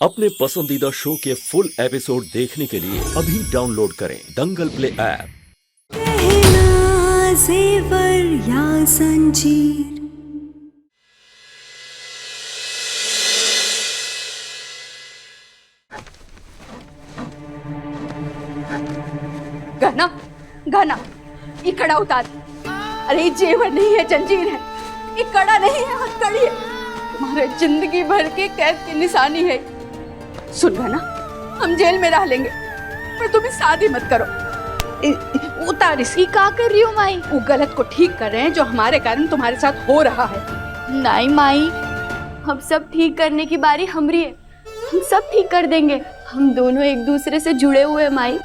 अपने पसंदीदा शो के फुल एपिसोड देखने के लिए अभी डाउनलोड करें दंगल प्ले ऐप। जेवर या संजीर। गाना गाना ये कड़ा उतार। अरे ये जेवर नहीं है, जंजीर है। ये कड़ा नहीं है, हथकड़ी है। तुम्हारे जिंदगी भर के कैद की निशानी है। सुन गाना, हम जेल में रह लेंगे पर तुम शादी मत करो। उतार इसी। का कर रही हो माई? वो गलत को ठीक कर रहे हैं जो हमारे कारण तुम्हारे साथ हो रहा है। नहीं माई, हम सब ठीक करने की बारी हमारी है। हम सब ठीक कर देंगे। हम दोनों एक दूसरे से जुड़े हुए हैं माई।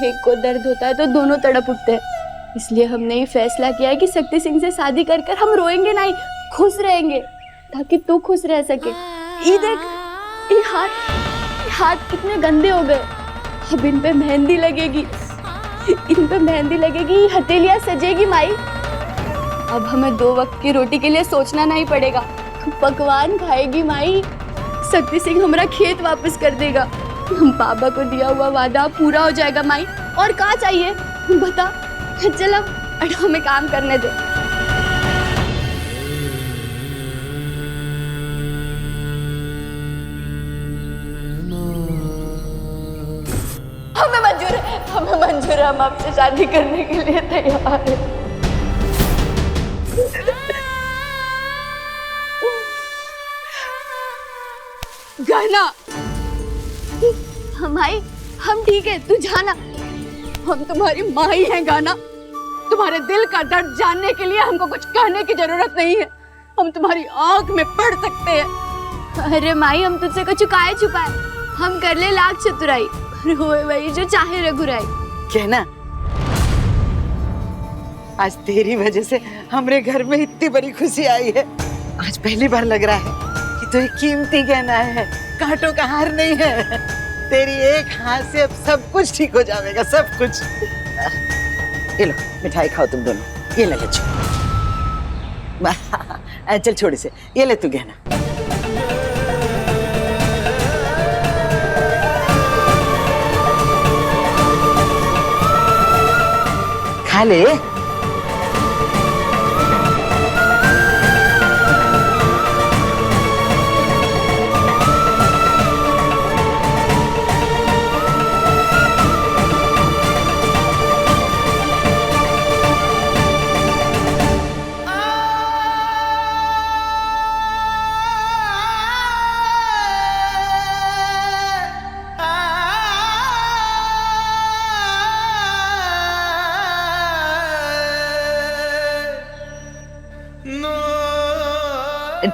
एक को दर्द होता है तो दोनों तड़प उठते हैं। इसलिए हमने ये फैसला किया है कि शक्ति सिंह से शादी कर कर हम रोएंगे नहीं, खुश रहेंगे, ताकि तू खुश रह सके। ये देख, ये हाथ कितने गंदे हो गए। अब इन पे मेहंदी लगेगी, इन पे मेहंदी लगेगी, हथेलियां सजेगी माई। अब हमें 2 वक्त की रोटी के लिए सोचना नहीं पड़ेगा। पकवान खाएगी माई। शक्ति सिंह हमारा खेत वापस कर देगा। हम पापा को दिया हुआ वादा पूरा हो जाएगा माई। और क्या चाहिए बता। चल अब हमें काम करने दे। हमें मंजूर है, हमें मंजूर है। हम आपसे शादी करने के लिए तैयार हैं। गाना माई, हम ठीक है, तू जाना। हम तुम्हारी माँ ही हैं गाना। तुम्हारे दिल का दर्द जानने के लिए हमको कुछ कहने की जरूरत नहीं है। हम तुम्हारी आंख में पढ़ सकते हैं। अरे माई, हम तुझसे कुछ छुपाए हम कर ले लाख चतुराई, रोए वही जो चाहे रघुराई। कहना, आज तेरी वजह से हमारे घर में इतनी बड़ी खुशी आई है। आज पहली बार लग रहा है कि तो ये कीमती गहना है, कांटों का हार नहीं है। तेरी एक हाथ से अब सब कुछ ठीक हो जाएगा, सब कुछ। ये लो मिठाई खाओ तुम दोनों। ये ले चल, चल छोड़ी से। ये ले तू गहना। खा ले।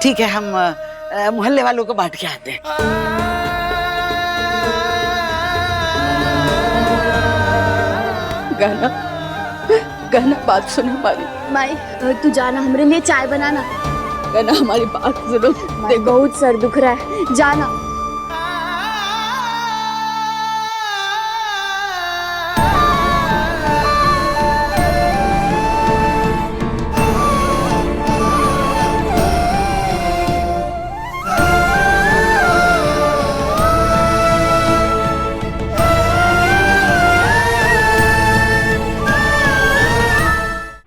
ठीक है, हम मोहल्ले वालों को बांट के आते हैं। गाना, गाना बात सुन हमारी। माई, तू जाना, हमारे लिए चाय बनाना। गाना हमारी बात सुनो। देख, बहुत सर दुख रहा है, जाना।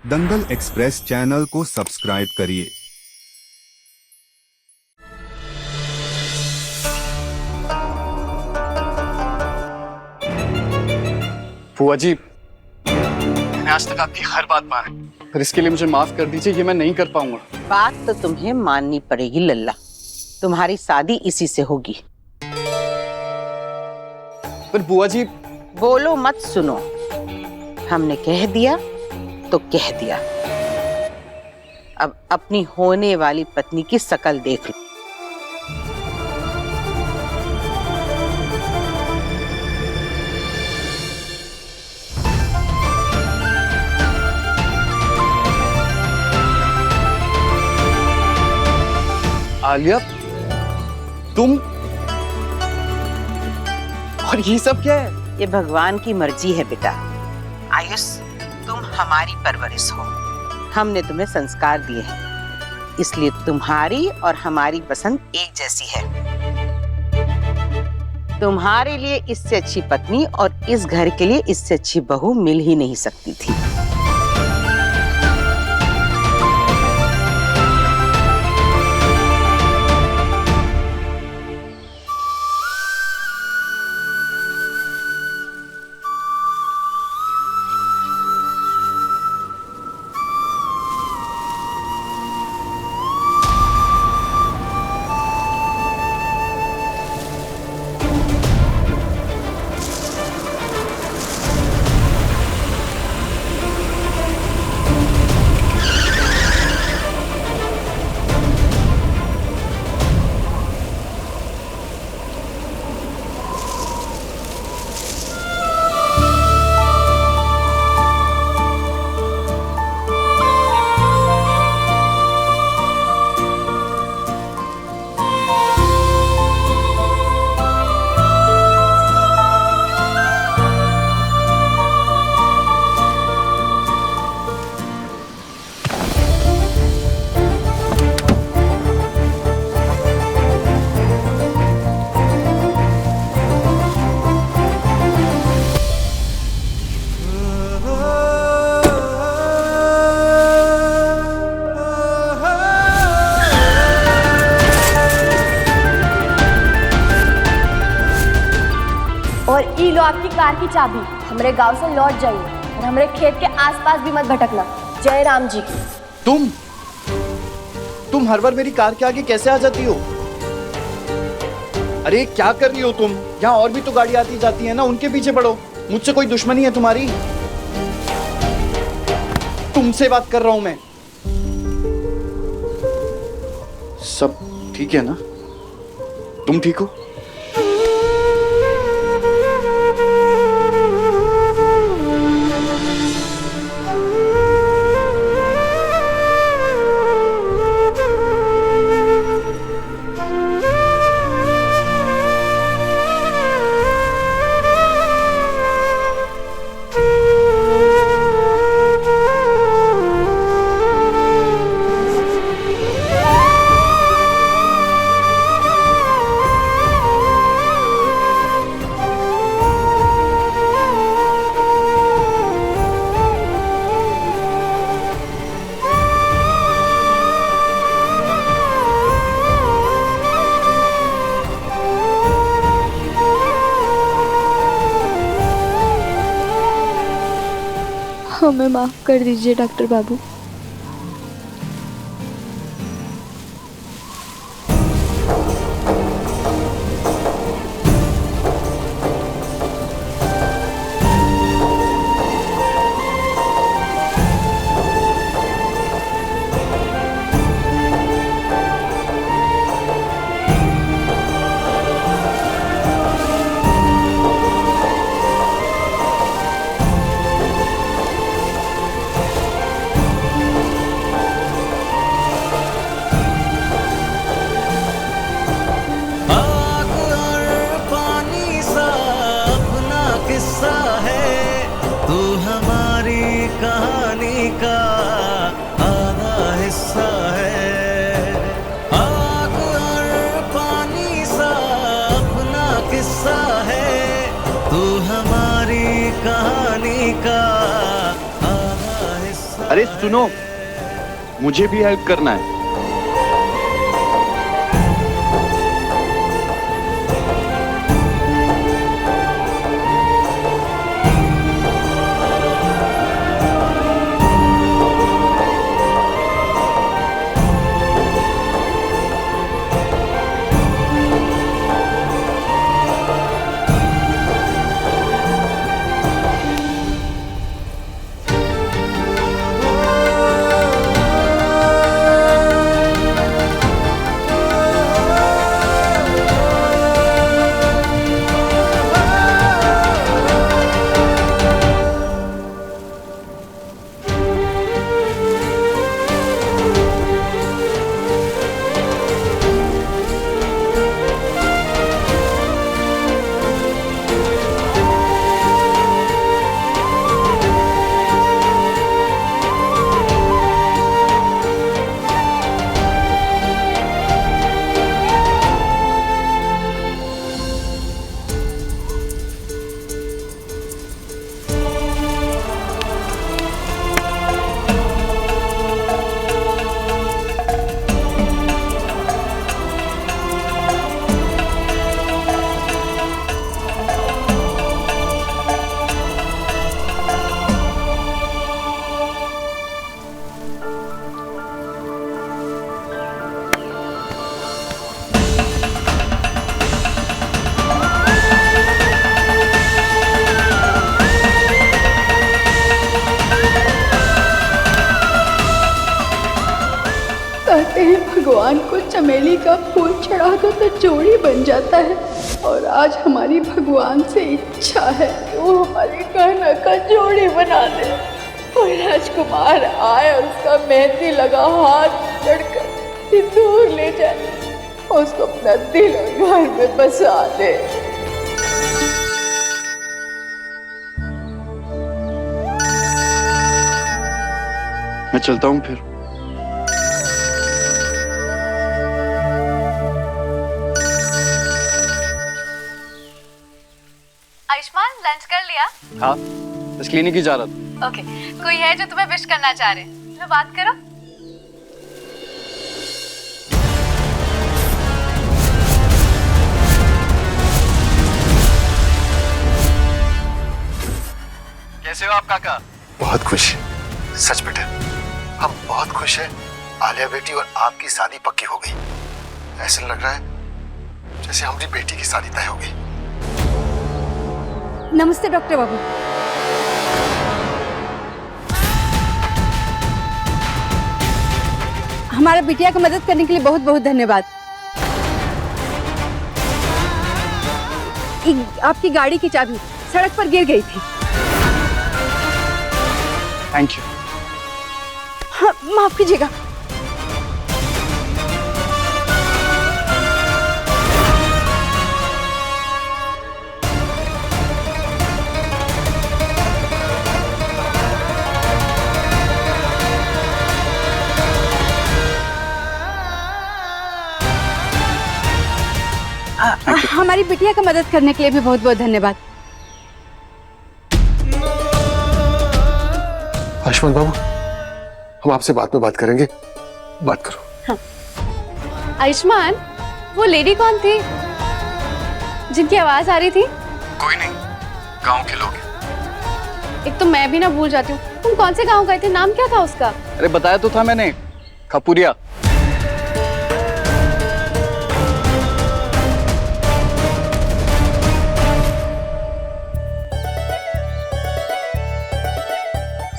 दंगल एक्सप्रेस चैनल को सब्सक्राइब करिए। फुआ जी, मैंने आज तक आपकी हर बात मानी, पर इसके लिए मुझे माफ कर दीजिए। ये मैं नहीं कर पाऊंगा। बात तो तुम्हें माननी पड़ेगी लल्ला। तुम्हारी शादी इसी से होगी। पर बुआ जी। बोलो मत, सुनो। हमने कह दिया तो कह दिया। अब अपनी होने वाली पत्नी की शकल देख लो। आलिया, तुम और ये सब क्या है? ये भगवान की मर्जी है बेटा। आयुष, तुम हमारी परवरिश हो। हमने तुम्हें संस्कार दिए हैं, इसलिए तुम्हारी और हमारी पसंद एक जैसी है। तुम्हारे लिए इससे अच्छी पत्नी और इस घर के लिए इससे अच्छी बहू मिल ही नहीं सकती थी। और ई लो आपकी कार की चाबी। हमारे गांव से लौट जाइए और हमारे खेत के आसपास भी मत भटकना। जय राम जी। तुम हर बार मेरी कार के आगे कैसे आ जाती हो? अरे क्या कर रही हो तुम? यहाँ और भी तो गाड़ी आती जाती है ना, उनके पीछे पड़ो। मुझसे कोई दुश्मनी है तुम्हारी? तुमसे बात कर रहा हूं मैं। सब ठीक है ना? तुम ठीक हो? हमें माफ कर दीजिए डॉक्टर बाबू। कहानी का आधा हिस्सा है। आग और पानी सा अपना किस्सा है, तू हमारी कहानी का आधा हिस्सा। अरे सुनो, मुझे भी हेल्प करना है। भगवान को चमेली का फूल चढ़ा दो तो जोड़ी बन जाता है। और आज हमारी भगवान से इच्छा है कि वो हमारे गहना का जोड़ी बना दे और राजकुमार आए और उसका मेहंदी लगा हाथ पकड़कर सिंदूर ले जाए और उसको अपना दिल और घर में बसा दे। मैं चलता हूँ फिर। आयुष्मान, लंच कर लिया? हाँ, बस क्लिनिक ही जा रहा था। ओके, कोई है जो तुम्हें विश करना चाह रहे हैं? लो बात करो। कैसे हो आप काका? बहुत खुश, सच बेटे हम बहुत खुश हैं। आलिया बेटी और आपकी शादी पक्की हो गई। ऐसा लग रहा है जैसे हमारी बेटी की शादी तय हो गई। नमस्ते डॉक्टर बाबू। हमारा बिटिया को मदद करने के लिए बहुत बहुत धन्यवाद। आपकी गाड़ी की चाबी सड़क पर गिर गई थी। Thank you. हाँ, माफ कीजिएगा। हमारी बिटिया का मदद करने के लिए भी बहुत बहुत धन्यवाद। आयुष्मान बाबू, हम आपसे बाद में बात करेंगे, बात करो। हाँ। आयुष्मान, वो लेडी कौन थी जिनकी आवाज आ रही थी? कोई नहीं, गांव के लोग। एक तो मैं भी ना भूल जाती हूँ। तुम कौन से गांव गए थे? नाम क्या था उसका? अरे बताया तो था मैंने, खपुरिया।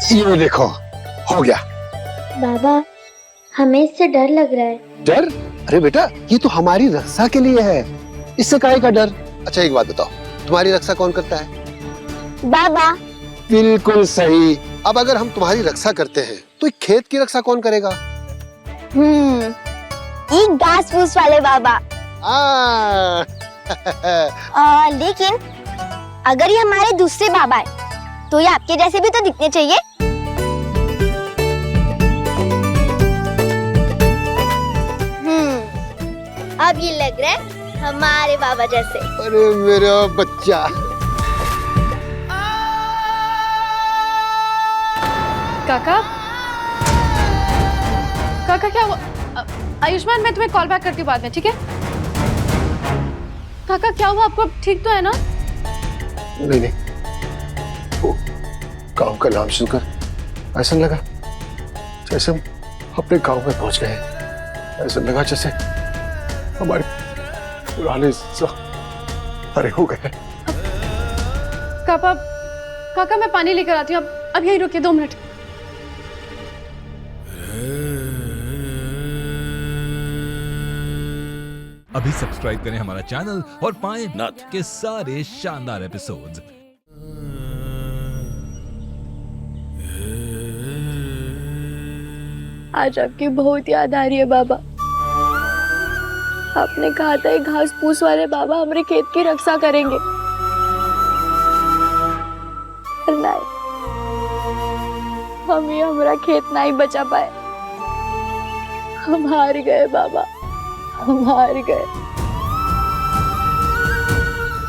ये देखो, हो गया। बाबा, हमें इससे डर लग रहा है। डर? अरे बेटा, ये तो हमारी रक्षा के लिए है, इससे काहे का डर? अच्छा एक बात बताओ, तुम्हारी रक्षा कौन करता है? बाबा। बिल्कुल सही। अब अगर हम तुम्हारी रक्षा करते हैं तो खेत की रक्षा कौन करेगा? ये घास फूस वाले बाबा। लेकिन अगर ये हमारे दूसरे बाबा है तो ये आपके जैसे भी तो दिखने चाहिए। अब ये लग रहा है हमारे बाबा जैसे। अरे मेरा बच्चा। काका, काका क्या हुआ? आयुष्मान, मैं तुम्हें कॉल बैक करती हूँ बाद में, ठीक है? काका क्या हुआ आपको? ठीक तो है ना? नहीं नहीं, वो गांव का नाम सुनकर ऐसा लगा जैसे हम अपने गांव में पहुंच गए। ऐसा लगा जैसे हमारे पुराने अरे हो गए। काका मैं पानी लेकर आती हूँ, अब यहीं रुकिए 2 मिनट। अभी सब्सक्राइब करें हमारा चैनल और पाएं नथ के सारे शानदार एपिसोड्स। आज आपकी बहुत याद आ रही है बाबा। आपने कहा था ये घास फूस वाले बाबा हमारे खेत की रक्षा करेंगे, पर नहीं, हम ये हमारा खेत नहीं बचा पाए। हम हार गए बाबा, हम हार गए।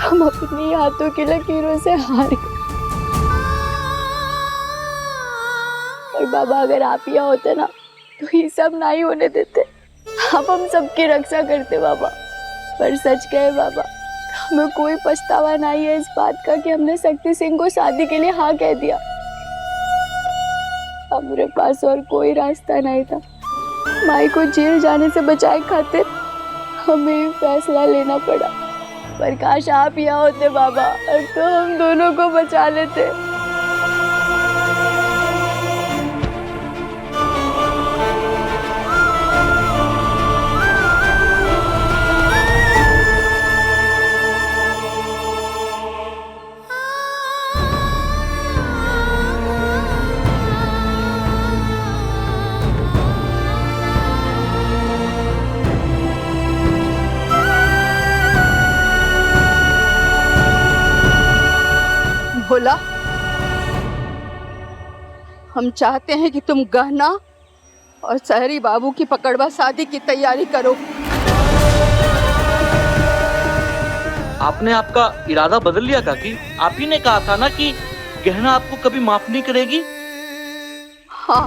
हम अपनी हाथों की लकीरों से हार गए। और बाबा अगर आप यहाँ होते ना तो ये सब नहीं होने देते। आप हम सबकी रक्षा करते बाबा। पर सच कहे बाबा, हमें कोई पछतावा नहीं है इस बात का कि हमने शक्ति सिंह को शादी के लिए हाँ कह दिया। हमारे पास और कोई रास्ता नहीं था। माई को जेल जाने से बचाए खातिर हमें फैसला लेना पड़ा। पर काश आप यहाँ होते बाबा, तो हम दोनों को बचा लेते। बोला, हम चाहते हैं कि तुम गहना और शहरी बाबू की पकड़वा शादी की तैयारी करो। आपने आपका इरादा बदल लिया काकी? आप ही ने कहा था ना कि गहना आपको कभी माफ नहीं करेगी। हाँ,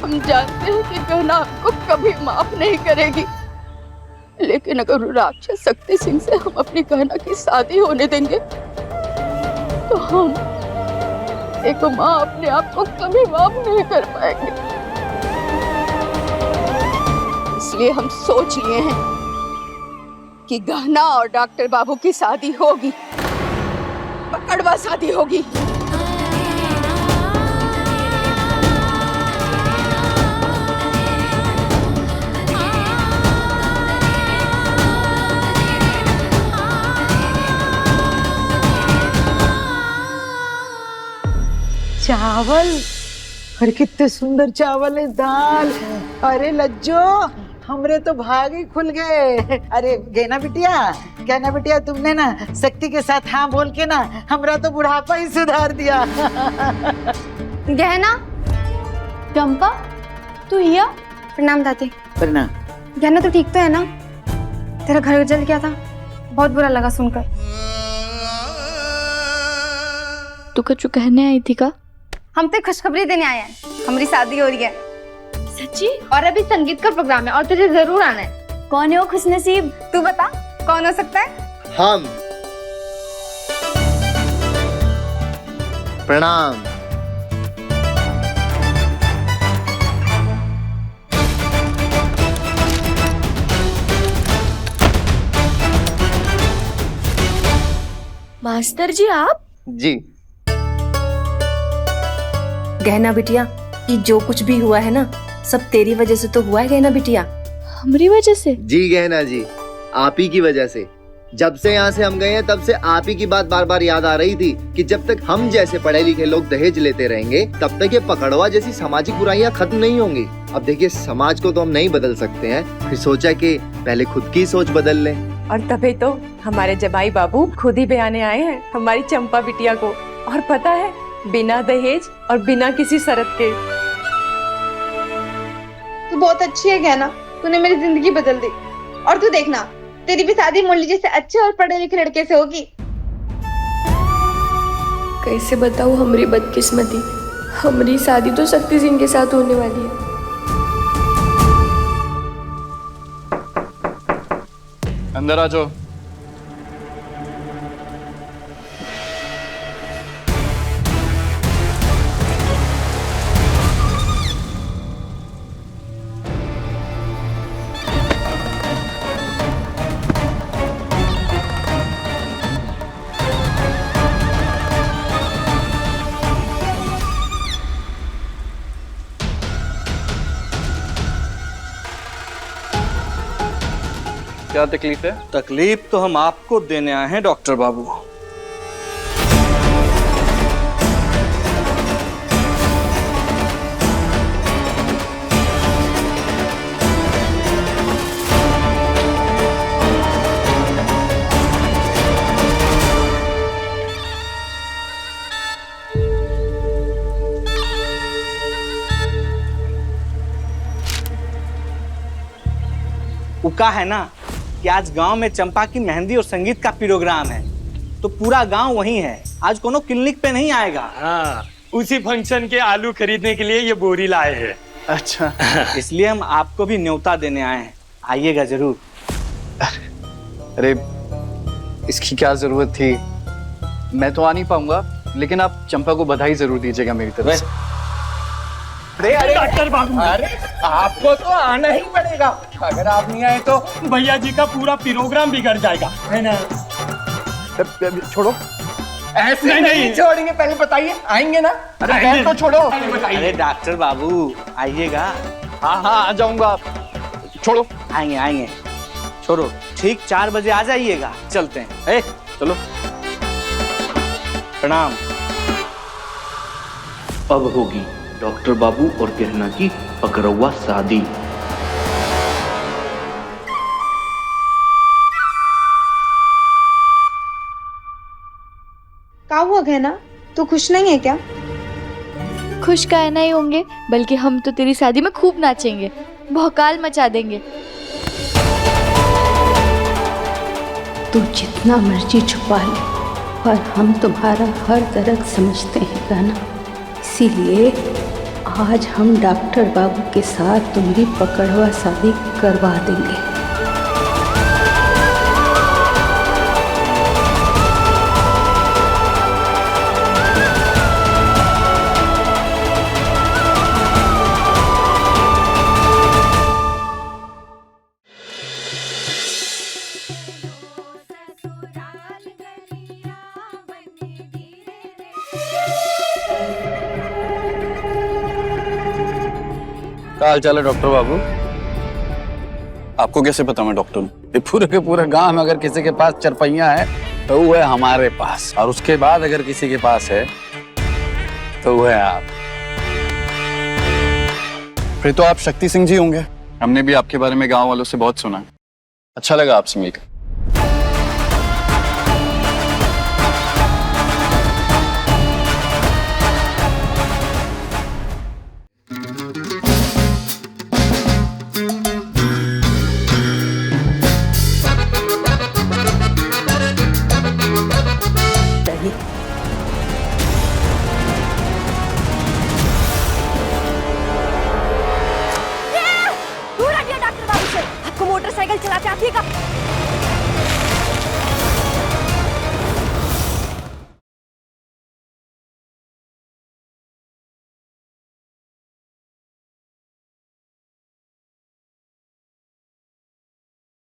हम जानते हैं कि गहना आपको कभी माफ नहीं करेगी, लेकिन अगर राक्षस शक्ति सिंह से हम अपनी गहना की शादी होने देंगे तो हम एक माँ अपने आप को कभी माफ नहीं कर पाएंगे। इसलिए हम सोच लिए हैं कि गहना और डॉक्टर बाबू की शादी होगी, पकड़वा शादी होगी। चावल, अरे कितने सुंदर चावल है, दाल। अरे लज्जो, हमरे तो भाग ही खुल गए। अरे गहना बिटिया तुमने ना शक्ति के साथ हाँ बोल के ना हमरा तो बुढ़ापा ही सुधार दिया। गहना, चंपा, तू हिया? प्रणाम दादी। प्रणाम। गहना तो ठीक तो है ना? तेरा घर जल गया था, बहुत बुरा लगा सुनकर। तू कुछ कहने आई थी का? हम तो खुशखबरी देने आए हैं, हमारी शादी हो रही है। सच्ची? और अभी संगीत का प्रोग्राम है और तुझे जरूर आना है। कौन है वो खुशनसीब? तू बता, कौन हो सकता है? हम। प्रणाम। मास्टर जी आप? जी। गहना बिटिया, ये जो कुछ भी हुआ है ना, सब तेरी वजह से तो हुआ है गहना बिटिया। हमारी वजह से? जी गहना जी, आप ही की वजह से। जब से यहाँ से हम गए हैं तब से आप ही की बात बार बार याद आ रही थी कि जब तक हम जैसे पढ़े लिखे लोग दहेज लेते रहेंगे तब तक ये पकड़वा जैसी सामाजिक बुराइयां खत्म नहीं होंगी। अब देखिए, समाज को तो हम नहीं बदल सकते हैं, फिर सोचा कि पहले खुद की सोच बदल लें। और तभी तो हमारे जबाई बाबू खुद ही बयाने आए हैं हमारी चंपा बिटिया को। और पता है, बिना दहेज और बिना किसी शर्त के। तू बहुत अच्छी है गहना, तूने मेरी जिंदगी बदल दी। और तू देखना, तेरी भी शादी मुरली जैसे अच्छे और पढ़े लिखे लड़के से होगी। कैसे बताऊं हमारी बदकिस्मती, हमारी शादी तो शक्ति सिंह के साथ होने वाली है। अंदर आ जाओ। क्या तकलीफ है? तकलीफ तो हम आपको देने आए हैं डॉक्टर बाबू। उका है ना कि आज गांव में चंपा की मेहंदी और संगीत का प्रोग्राम है, तो पूरा गांव वहीं है। आज कोनो क्लिनिक पे नहीं आएगा। हाँ, उसी फंक्शन के आलू खरीदने के लिए ये बोरी लाए हैं। अच्छा। इसलिए हम आपको भी न्योता देने आए हैं, आइएगा जरूर। अरे इसकी क्या जरूरत थी, मैं तो आ नहीं पाऊंगा, लेकिन आप चंपा को बधाई जरूर दीजिएगा मेरी तरफ से। अरे डॉक्टर बाबू, अरे आपको तो आना ही पड़ेगा। अगर आप नहीं आए तो भैया जी का पूरा प्रोग्राम बिगड़ जाएगा, है ना? छोड़ो, ऐसे नहीं छोड़ेंगे, पहले बताइए आएंगे ना? अरे तो छोड़ो, अरे डॉक्टर बाबू आइएगा। हाँ हाँ आ जाऊंगा। छोड़ो, आएंगे आएंगे, छोड़ो। ठीक 4 बजे आ जाइएगा, चलते हैं। चलो, प्रणाम। अब होगी डॉक्टर बाबू और गहना की पकड़वा शादी। क्या हुआ गहना? तू खुश नहीं है क्या? खुश काहे नहीं होंगे, बल्कि हम तो तेरी शादी में खूब नाचेंगे, भौकाल मचा देंगे। तू जितना मर्जी छुपा ले, पर हम तुम्हारा हर दर्द समझते हैं गाना। इसीलिए आज हम डॉक्टर बाबू के साथ तुम्हारी पकड़वा शादी करवा देंगे। क्या हाल चाल है डॉक्टर बाबू? आपको कैसे पता मैं डॉक्टर हूँ? ये पूरे के पूरे गांव में अगर किसी के पास चरपैया है तो वो है हमारे पास, और उसके बाद अगर किसी के पास है तो वो है आप। फिर तो आप शक्ति सिंह जी होंगे। हमने भी आपके बारे में गांव वालों से बहुत सुना। अच्छा लगा आपसे मिलकर। दूर हटिए डॉक्टर बाबू से। आपको मोटरसाइकिल चलाते आती है क्या?